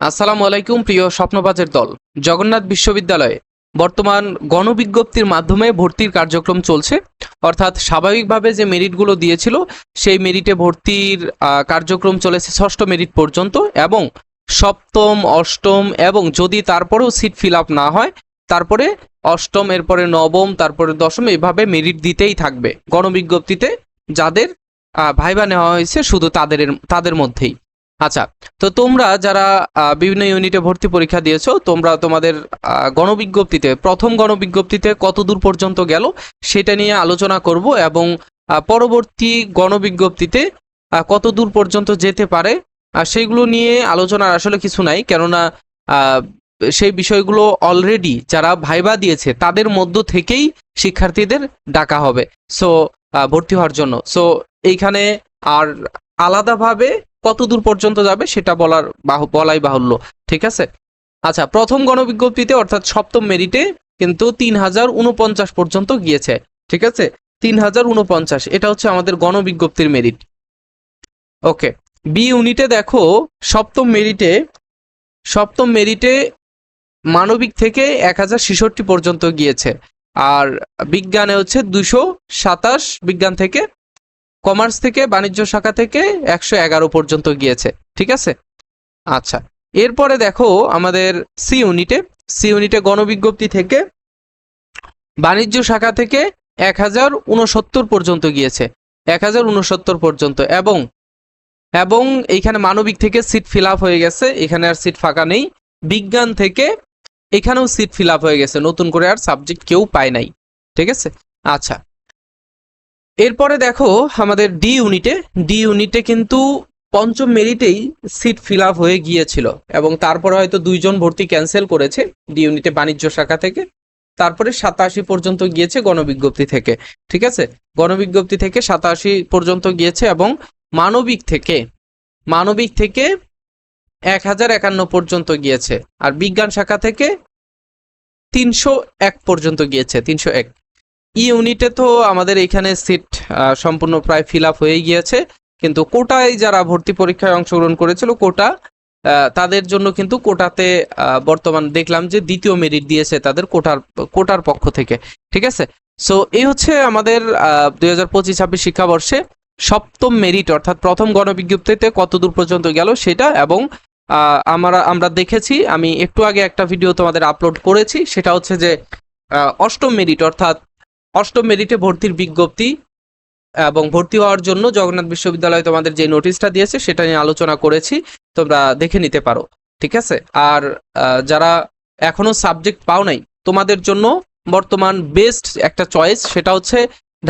আসসালামু আলাইকুম প্রিয় স্বপ্নবাজের দল। জগন্নাথ বিশ্ববিদ্যালয়ে বর্তমান গণবিজ্ঞপ্তির মাধ্যমে ভর্তির কার্যক্রম চলছে। অর্থাৎ স্বাভাবিকভাবে যে মেরিটগুলো দিয়েছিল সেই মেরিটে ভর্তির কার্যক্রম চলেছে ষষ্ঠ মেরিট পর্যন্ত, এবং সপ্তম, অষ্টম এবং যদি তারপরেও সিট ফিল আপ না হয় তারপরে অষ্টম, এরপরে নবম, তারপরে দশম, এইভাবে মেরিট দিতেই থাকবে গণবিজ্ঞপ্তিতে যাদের ভাইবা নেওয়া হয়েছে শুধু তাদের মধ্যেই। আচ্ছা, তো তোমরা যারা বিভিন্ন ইউনিটে ভর্তি পরীক্ষা দিয়েছো, তোমরা তোমাদের গণবিজ্ঞপ্তিতে প্রথম গণবিজ্ঞপ্তিতে কত দূর পর্যন্ত গেল সেটা নিয়ে আলোচনা করব, এবং পরবর্তী গণবিজ্ঞপ্তিতে কত দূর পর্যন্ত যেতে পারে সেইগুলো নিয়ে আলোচনার আসলে কিছু নাই, কেননা সেই বিষয়গুলো অলরেডি যারা ভাইবা দিয়েছে তাদের মধ্য থেকেই শিক্ষার্থীদের ডাকা হবে সো ভর্তি হওয়ার জন্য। সো এইখানে আর আলাদাভাবে কত দূর পর্যন্ত যাবে সেটা বলাই বাহুল্য, ঠিক আছে। আচ্ছা, প্রথম গণবিজ্ঞপ্তিতে অর্থাৎ সপ্তম মেরিটে কিন্তু 3049 পর্যন্ত গিয়েছে, ঠিক আছে। 3049 এটা হচ্ছে আমাদের গণবিজ্ঞপ্তির মেরিট। ওকে, বি ইউনিটে দেখো সপ্তম মেরিটে মানবিক থেকে 1066 পর্যন্ত গিয়েছে, আর বিজ্ঞানে হচ্ছে 227, বিজ্ঞান থেকে, কমার্স থেকে, বাণিজ্য শাখা থেকে 111 পর্যন্ত গিয়েছে, ঠিক আছে। আচ্ছা, এরপরে দেখো আমাদের সি ইউনিটে গণবিজ্ঞপ্তি থেকে বাণিজ্য শাখা থেকে 1069 পর্যন্ত গিয়েছে, 1069 পর্যন্ত, এবং এইখানে মানবিক থেকে সিট ফিল আপ হয়ে গেছে, এখানে আর সিট ফাঁকা নেই। বিজ্ঞান থেকে এখানেও সিট ফিল আপ হয়ে গেছে, নতুন করে আর সাবজেক্ট কেউ পায় নাই, ঠিক আছে। আচ্ছা, এরপরে দেখো আমাদের ডি ইউনিটে কিন্তু পঞ্চম মেরিটেই সিট ফিল আপ হয়ে গিয়েছিল, এবং তারপরে হয়তো 2 জন ভর্তি ক্যান্সেল করেছে ডি ইউনিটে বাণিজ্য শাখা থেকে। তারপরে 87 পর্যন্ত গিয়েছে গণবিজ্ঞপ্তি থেকে, ঠিক আছে। গণবিজ্ঞপ্তি থেকে 87 পর্যন্ত গিয়েছে, এবং মানবিক থেকে 1051 পর্যন্ত গিয়েছে, আর বিজ্ঞান শাখা থেকে 301 পর্যন্ত গিয়েছে, 301। ই ইউনিটে তো আমাদের এখানে সিট সম্পূর্ণ প্রায় ফিল আপ হয়ে গিয়েছে, কিন্তু কোটায় যারা ভর্তি পরীক্ষায় অংশগ্রহণ করেছিল তাদের জন্য কিন্তু কোটাতে বর্তমান দেখলাম যে দ্বিতীয় মেরিট দিয়েছে তাদের কোটার পক্ষ থেকে, ঠিক আছে। সো এই হচ্ছে আমাদের 2025-26 শিক্ষাবর্ষে সপ্তম মেরিট অর্থাৎ প্রথম গণবিজ্ঞপ্তিতে কত দূর পর্যন্ত গেল সেটা, এবং আমরা দেখেছি, আমি একটু আগে একটা ভিডিও তোমাদের আপলোড করেছি, সেটা হচ্ছে যে অষ্টম মেরিটে ভর্তির বিজ্ঞপ্তি এবং ভর্তি হওয়ার জন্য জগন্নাথ বিশ্ববিদ্যালয় তোমাদের যে নোটিশটা দিয়েছে সেটা নিয়ে আলোচনা করেছি, তোমরা দেখে নিতে পারো, ঠিক আছে। আর যারা এখনো সাবজেক্ট পাও নাই তোমাদের জন্য বর্তমান বেস্ট একটা চয়েস, সেটা হচ্ছে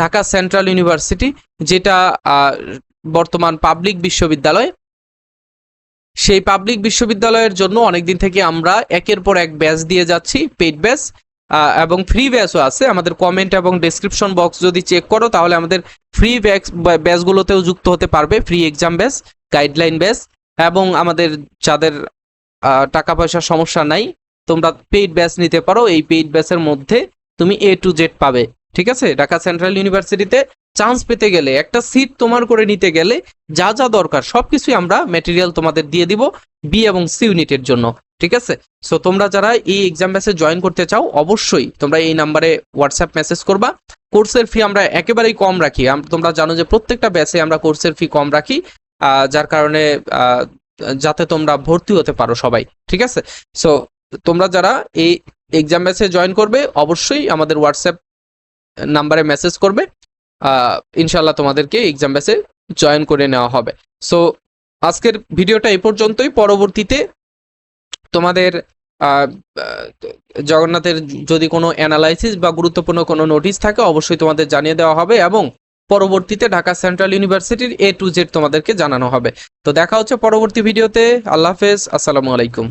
ঢাকা সেন্ট্রাল ইউনিভার্সিটি, যেটা বর্তমান পাবলিক বিশ্ববিদ্যালয়। সেই পাবলিক বিশ্ববিদ্যালয়ের জন্য অনেকদিন থেকে আমরা একের পর এক ব্যাচ দিয়ে যাচ্ছি, পেইড ব্যাচ এবং ফ্রি ব্যাচও আছে। আমাদের কমেন্ট এবং ডেসক্রিপশন বক্স যদি চেক করো তাহলে আমাদের ফ্রি ব্যাচগুলোতেও যুক্ত হতে পারবে, free exam batch, guideline batch, এবং আমাদের যাদের টাকা পয়সার সমস্যা নাই তোমরা পেইড ব্যাচ নিতে পারো। এই পেইড ব্যাচের মধ্যে তুমি A to Z পাবে, ঠিক আছে। ঢাকা সেন্ট্রাল ইউনিভার্সিটিতে চান্স পেতে গেলে, একটা সিট তোমার করে নিতে গেলে যা যা দরকার সবকিছুই আমরা ম্যাটেরিয়াল তোমাদের দিয়ে দিব বি এবং সি ইউনিটের জন্য, ঠিক আছে। সো তোমরা যারা এই এক্সাম ব্যাচে জয়েন করতে চাও অবশ্যই তোমরা এই নাম্বারে হোয়াটসঅ্যাপ মেসেজ করবা। কোর্সের ফি আমরা একেবারেই কম রাখি, তোমরা জানো যে প্রত্যেকটা ব্যাচে আমরা কোর্সের ফি কম রাখি, যার কারণে যাতে তোমরা ভর্তি হতে পারো সবাই, ঠিক আছে। সো তোমরা যারা এই এক্সাম ব্যাচে জয়েন করবে অবশ্যই আমাদের হোয়াটসঅ্যাপ নাম্বারে মেসেজ করবে, ইনশাল্লাহ তোমাদেরকে এক্সাম ব্যাচে জয়েন করে নেওয়া হবে। সো আজকের ভিডিওটা এই পর্যন্তই। পরবর্তীতে তোমাদের জগন্নাথের যদি কোনো অ্যানালাইসিস বা গুরুত্বপূর্ণ কোনো নোটিশ থাকে অবশ্যই তোমাদের জানিয়ে দেওয়া হবে, এবং পরবর্তীতে ঢাকা সেন্ট্রাল ইউনিভার্সিটির A to Z তোমাদেরকে জানানো হবে। তো দেখা হচ্ছে পরবর্তী ভিডিওতে। আল্লাহ হাফেজ, আসসালামু আলাইকুম।